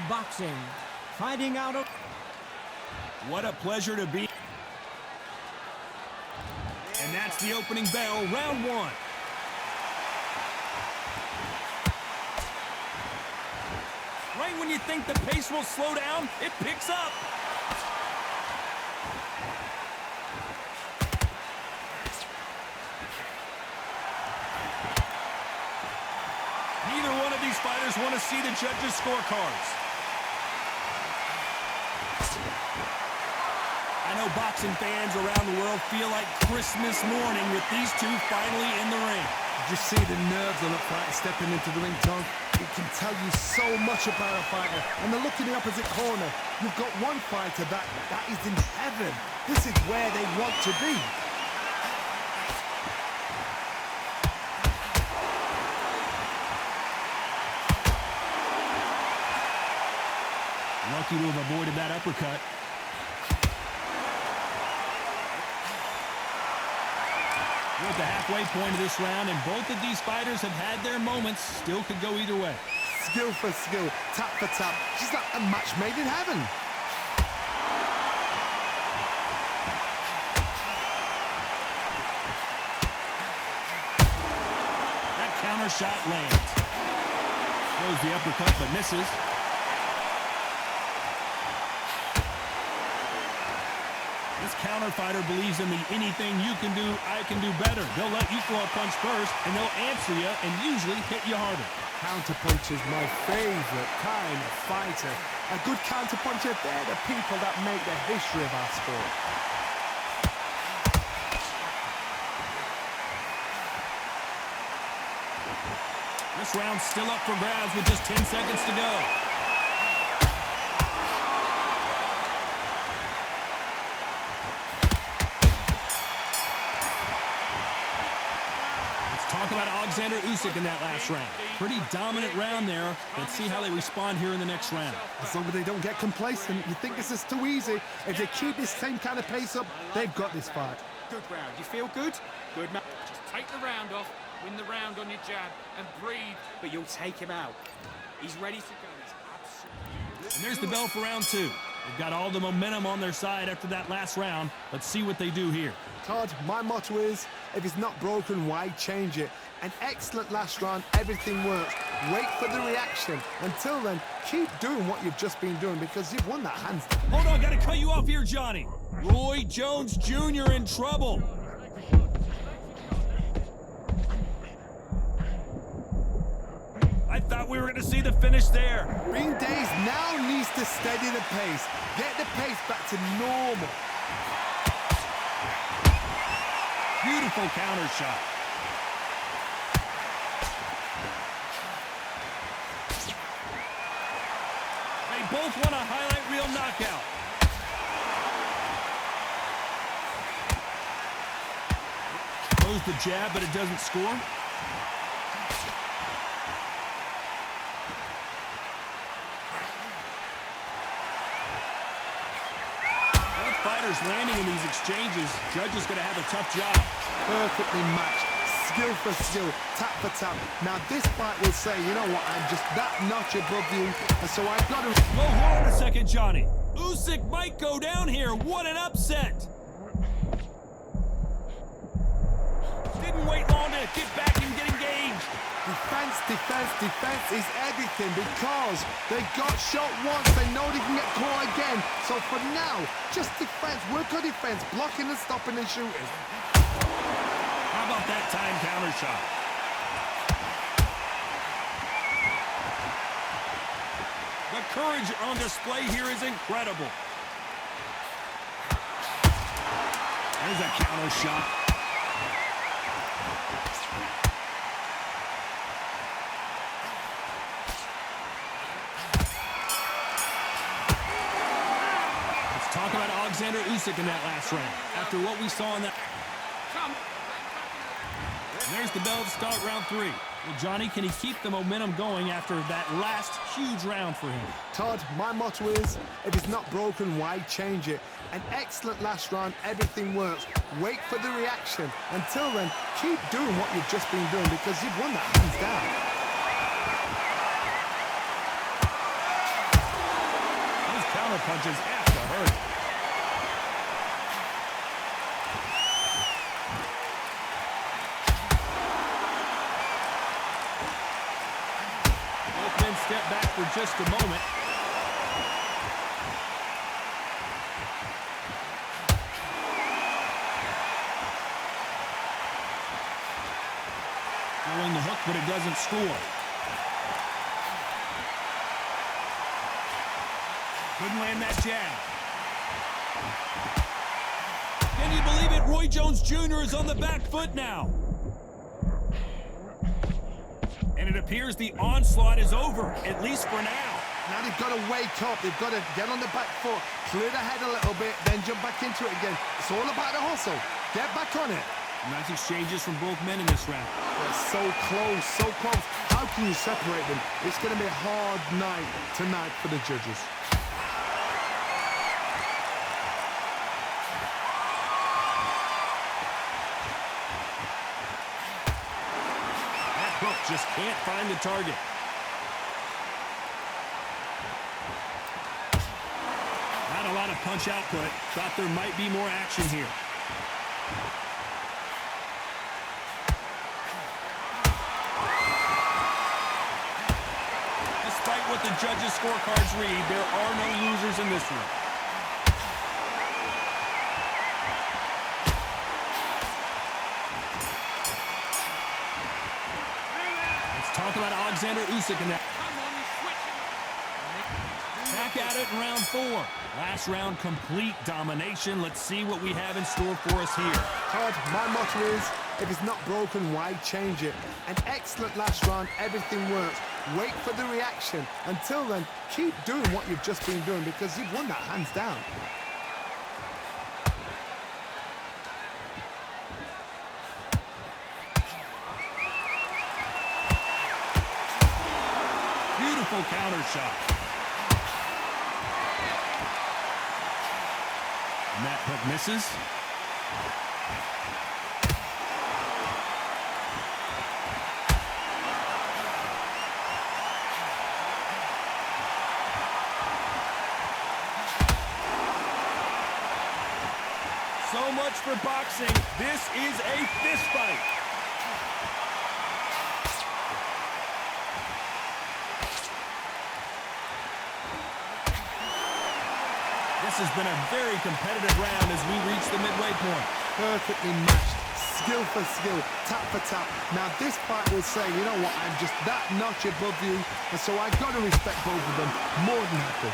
Boxing. Fighting out of... What a pleasure to be. And that's the opening bell, round one. Right when you think the pace will slow down, it picks up. Neither one of these fighters want to see the judges' scorecards. I know boxing fans around the world feel like Christmas morning with these two finally in the ring. You see the nerves on a fighter stepping into the ring, Tom. It can tell you so much about a fighter. And the look in the opposite corner, you've got one fighter that is in heaven. This is where they want to be. Lucky to have avoided that uppercut. We're at the halfway point of this round, and both of these fighters have had their moments. Still could go either way. Skill for skill, tap for tap. She's like a match made in heaven. That counter shot lands. Throws the uppercut, but misses. This counter fighter believes in the anything you can do, I can do better. They'll let you throw a punch first, and they'll answer you and usually hit you harder. Counterpunch is my favorite kind of fighter. A good counterpuncher, they're the people that make the history of our sport. This round's still up for grabs with just 10 seconds to go. Talk about Alexander Usyk in that last round. Pretty dominant round there. Let's see how they respond here in the next round. As long as they don't get complacent, you think this is too easy. If they keep this same kind of pace up, they've got this fight. Good round. You feel good? Good, man. Just take the round off, win the round on your jab, and breathe, but you'll take him out. He's ready to go. And there's the bell for round two. They've got all the momentum on their side after that last round. Let's see what they do here. Todd, my motto is, if it's not broken, why change it? An excellent last round, everything works. Wait for the reaction. Until then, keep doing what you've just been doing because you've won that hands down. Hold on, gotta cut you off here, Johnny. Roy Jones Jr. in trouble. I thought we were gonna see the finish there. Bean Days now needs to steady the pace. Get the pace back to normal. Beautiful counter shot. They both want a highlight reel knockout. Throws the jab, but it doesn't score. Fighters landing in these exchanges. Judge is going to have a tough job. Perfectly matched. Skill for skill, tap for tap. Now this fight will say, you know what, I'm just that notch above you, and so I've got to... Well, hold on a second, Johnny. Usyk might go down here. What an upset. Didn't wait long to get back and get engaged. Defense, defense, defense is everything because they got shot once. They know they can get caught again. So for now, just defense, work on defense, blocking and stopping and shooting. How about that time counter shot? The courage on display here is incredible. There's a counter shot. Talk about Alexander Usyk in that last round. After what we saw in that... And there's the bell to start round three. Well, Johnny, can he keep the momentum going after that last huge round for him? Todd, my motto is, if it's not broken, why change it? An excellent last round, everything works. Wait for the reaction. Until then, keep doing what you've just been doing because you've won that hands down. counter punches have to hurt. Both men step back for just a moment. Throwing the hook, but it doesn't score. Couldn't land that jab. Can you believe it? Roy Jones Jr. is on the back foot now. And it appears the onslaught is over, at least for now. Now they've got to wake up. They've got to get on the back foot, clear the head a little bit, then jump back into it again. It's all about the hustle. Get back on it. Nice exchanges from both men in this round. They're so close, so close. How can you separate them? It's going to be a hard night tonight for the judges. That hook just can't find the target. Not a lot of punch output. Thought there might be more action here. Despite what the judges' scorecards read, there are no losers in this one. Let's talk about Alexander Usyk in that. Back at it in round 4. Last round, complete domination. Let's see what we have in store for us here. Todd, my motto is, if it's not broken, why change it? An excellent last round, everything works. Wait for the reaction. Until then, keep doing what you've just been doing because you've won that hands down. Beautiful counter shot. And that hook misses. So much for boxing. This is a fist fight. This has been a very competitive round as we reach the midway point. Perfectly matched, skill for skill, tap for tap. Now this fight will say, you know what, I'm just that notch above you, and so I've got to respect both of them more than happy.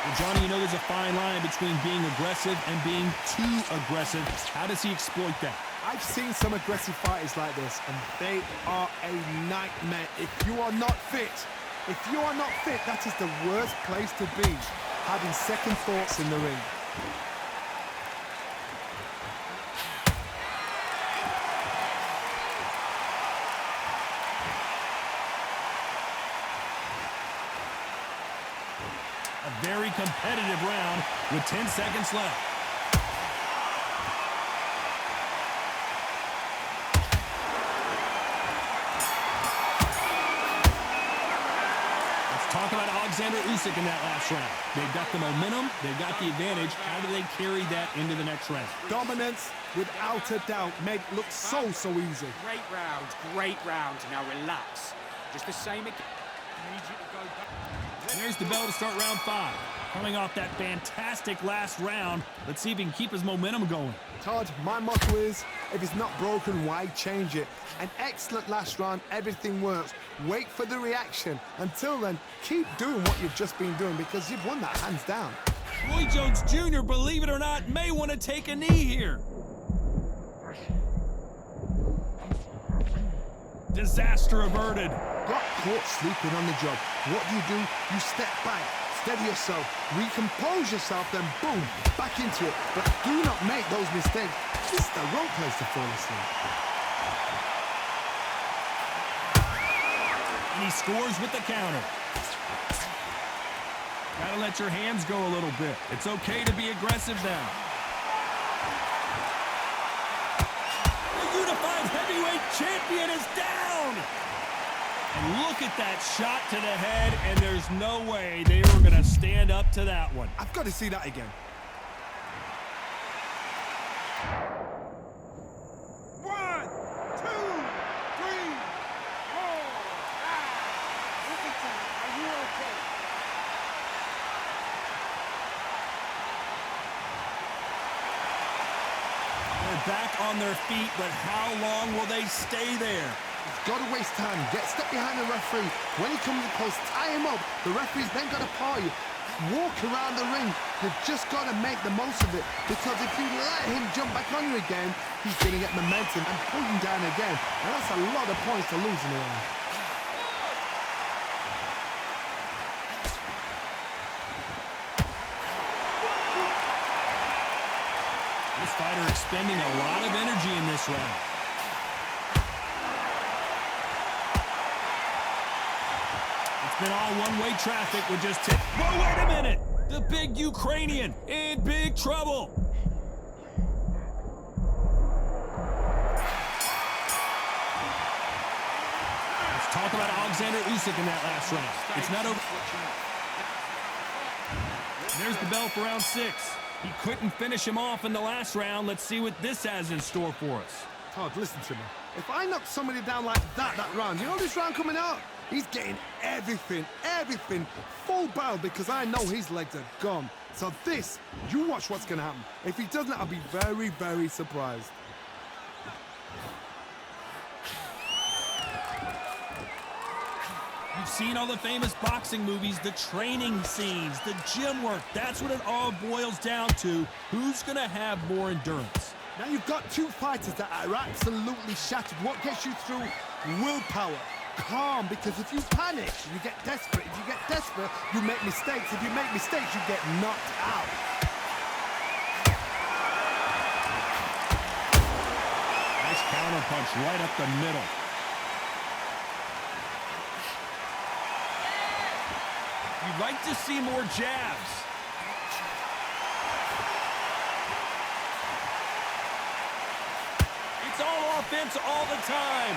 Well, Johnny, you know there's a fine line between being aggressive and being too aggressive. How does he exploit that? I've seen some aggressive fighters like this, and they are a nightmare. If you are not fit, that is the worst place to be, having second thoughts in the ring. A very competitive round with 10 seconds left. Talk about Alexander Usyk in that last round. They've got the momentum, they've got the advantage. How do they carry that into the next round? Dominance, without a doubt, made it look so easy. Great round, great round. Now relax. Just the same again. I need you to go back. There's the bell to start round 5. Coming off that fantastic last round, let's see if he can keep his momentum going. Todd, my motto is, if it's not broken, why change it? An excellent last round, everything works. Wait for the reaction. Until then, keep doing what you've just been doing because you've won that hands down. Roy Jones Jr., believe it or not, may want to take a knee here. Disaster averted. Got caught sleeping on the job. What do? You step back, steady yourself, recompose yourself, then boom, back into it. But do not make those mistakes. This is the wrong place to fall asleep. And he scores with the counter. Gotta let your hands go a little bit. It's okay to be aggressive now. The unified heavyweight champion is down! And look at that shot to the head, and there's no way they were going to stand up to that one. I've got to see that again. One, two, three, four, five. Listen to me. Are you okay? They're back on their feet, but how long will they stay there? He's got to waste time. Get stuck behind the referee. When he comes close, tie him up. The referee's then got to party. Walk around the ring. You've just got to make the most of it. Because if you let him jump back on you again, he's going to get momentum and pull him down again. And that's a lot of points to lose in the round. This fighter expending a lot of energy in this round. It's been all one-way traffic with just tip. Whoa, wait a minute! The big Ukrainian in big trouble. Let's talk about Alexander Usyk in that last round. It's not over. There's the bell for round 6. He couldn't finish him off in the last round. Let's see what this has in store for us. Todd, listen to me. If I knock somebody down like that round, you know this round coming out? He's getting everything, full barrel because I know his legs are gone. So this, you watch what's going to happen. If he doesn't, I'll be very, very surprised. You've seen all the famous boxing movies, the training scenes, the gym work. That's what it all boils down to. Who's going to have more endurance? Now you've got two fighters that are absolutely shattered. What gets you through? Willpower. Calm, because if you panic, you get desperate. If you get desperate, you make mistakes. If you make mistakes, you get knocked out. Nice counter punch right up the middle. You'd like to see more jabs. It's all offense all the time.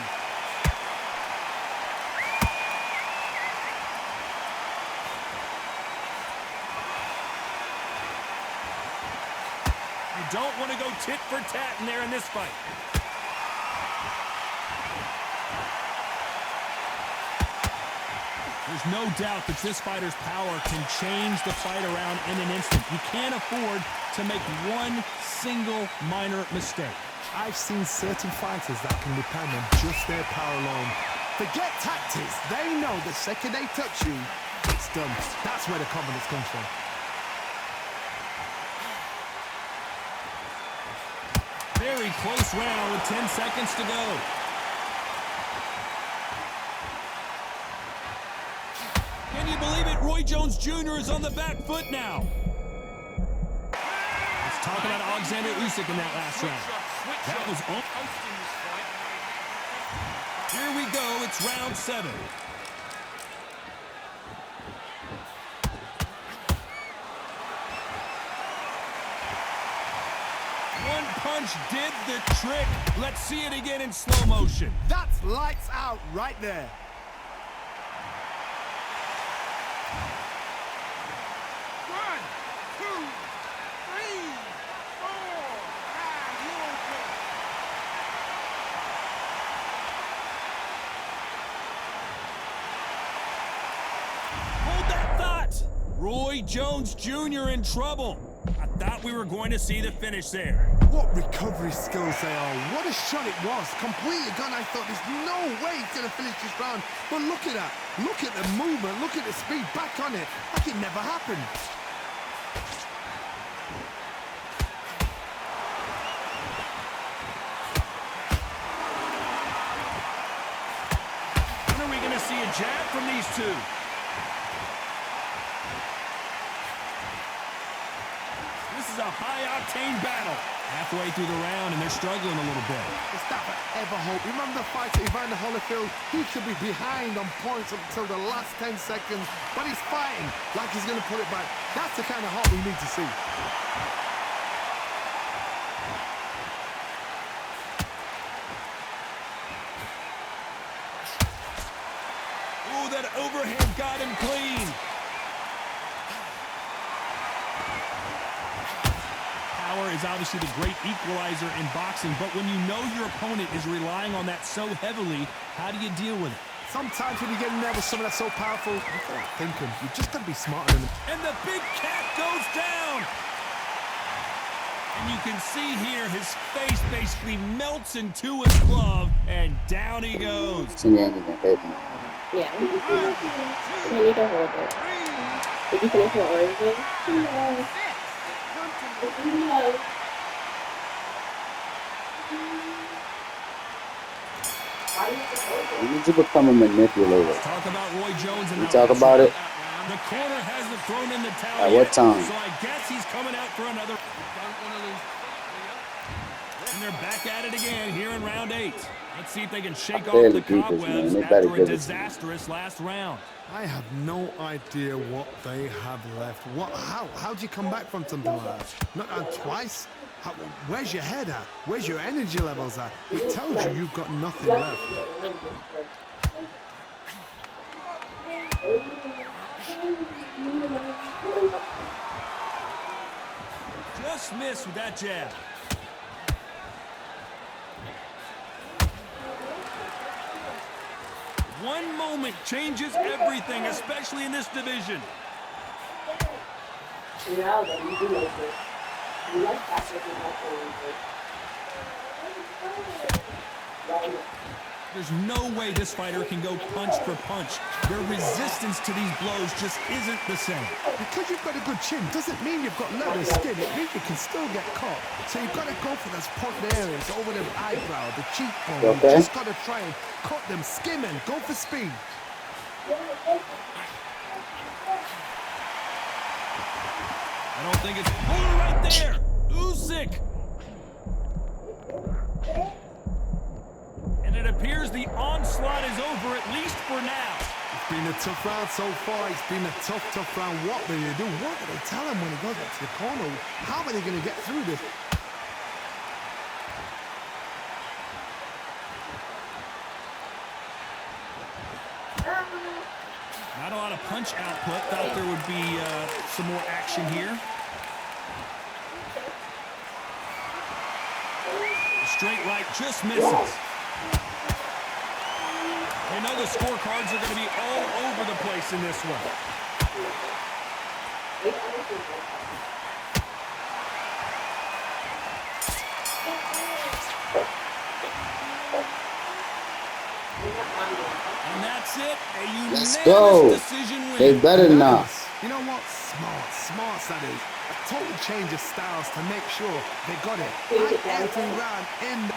You don't want to go tit for tat in there in this fight. There's no doubt that this fighter's power can change the fight around in an instant. You can't afford to make one single minor mistake. I've seen certain fighters that can depend on just their power alone. Forget tactics. They know the second they touch you, it's done. That's where the confidence comes from. Very close round with 10 seconds to go. Can you believe it? Roy Jones Jr. is on the back foot now. Let's talk about Alexander Usyk in that last round. That was all. Here we go. It's round 7. One punch did the trick. Let's see it again in slow motion. That's lights out right there. One, two, three, four, five. You okay? Hold that thought. Roy Jones Jr. in trouble. I thought we were going to see the finish there. What recovery skills they are. What a shot it was. Completely gone. I thought there's no way he's going to finish this round. But look at that. Look at the movement. Look at the speed. Back on it. Like it never happened. When are we going to see a jab from these two? This is a high-octane battle. Halfway through the round, and they're struggling a little bit. It's that ever hope. Remember the fight to Evander Holyfield? He could be behind on points until the last 10 seconds, but he's fighting like he's going to put it back. That's the kind of heart we need to see. Oh, that overhand got him clean. Power is obviously the great equalizer in boxing, but when you know your opponent is relying on that so heavily, how do you deal with it? Sometimes when you get in there with something that's so powerful, you can't think him. You just got to be smarter than him. And the big cat goes down. And you can see here his face basically melts into his glove, and down he goes. Yeah, we need to hold it. Did you finish your orange juice? You need to become a manipulator. Talk about Roy Jones and we talk about it. The corner hasn't thrown in the towel At yet, what time? so I guess he's coming out for another. Don't want to lose. And they're back at it again here in round 8. Let's see if they can shake off the cobwebs after a disastrous last round. I have no idea what they have left. How do you come back from something like that? Not twice? Where's your head at? Where's your energy levels at? It tells you you've got nothing left. Just missed with that jab. One moment changes everything, especially in this division. There's no way this fighter can go punch for punch. Their resistance to these blows just isn't the same. Because you've got a good chin doesn't mean you've got leather skin. It means you can still get caught. So you've got to go for those pointed areas over the eyebrow, the cheekbone. Okay. You just got to try and cut them, skim and go for speed. I don't think it's... Oh, right there! Usyk! And it appears the onslaught is over, at least for now. It's been a tough round so far. It's been a tough round. What will you do? What will they tell him when he goes back to the corner? How are they going to get through this? Not a lot of punch output. Thought there would be some more action here. The straight right just misses. You know the scorecards are going to be all over the place in this one. And that's it. A Let's unanimous go. decision win. They better not. You know what? Smart that is. A total change of styles to make sure they got it. Every round in.